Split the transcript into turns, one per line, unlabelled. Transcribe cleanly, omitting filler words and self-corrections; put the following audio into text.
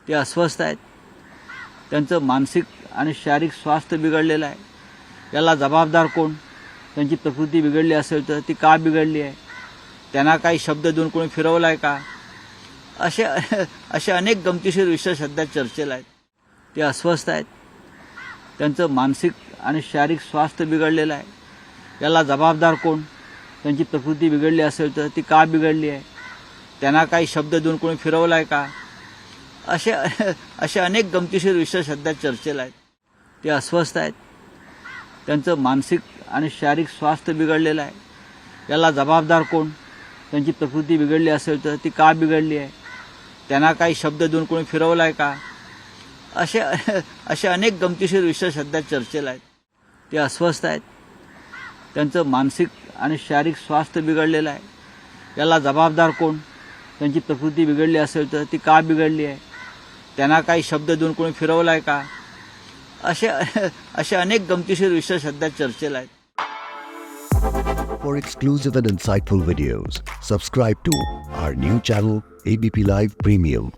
ते अस्वस्थ आहेत. त्यांचं मानसिक आणि शारीरिक स्वास्थ्य बिघडलेलं आहे. याला जबाबदार कोण? त्यांची प्रकृती बिघडली असेल तर ती का बिघडली आहे? त्यांना काही शब्द देऊन कोणी फिरवला आहे का? असे अनेक गमतीशीर विषय सध्या चर्चेला आहेत. ते अस्वस्थ आहेत. त्यांचं मानसिक आणि शारीरिक स्वास्थ्य बिघडलेलं आहे. याला जबाबदार कोण? त्यांची प्रकृती बिघडली असेल तर ती का बिघडली आहे? त्यांना काही शब्द देऊन कोणी फिरवला आहे का? असे अनेक गमतीशीर विषय सध्या चर्चेला आहेत. ते अस्वस्थ आहेत. त्यांचं मानसिक आणि शारीरिक स्वास्थ्य बिघडलेलं आहे. याला जबाबदार कोण? त्यांची प्रकृती बिघडली असेल तर ती का बिघडली आहे? त्यांना काही शब्द देऊन कोणी फिरवला आहे का? असे अनेक गमतीशीर विषय सध्या चर्चेला आहेत. ते अस्वस्थ आहेत. त्यांचं मानसिक आणि शारीरिक स्वास्थ्य बिघडलेलं आहे. याला जबाबदार कोण? त्यांची प्रकृती बिघडली असेल तर ती का बिघडली आहे? त्यांना काही शब्द देऊन कोणी फिरवला आहे का? असे अनेक गमतीशीर विषय सध्या चर्चेला आहेत.
For exclusive and insightful videos, subscribe to our new channel ABP Live Premium.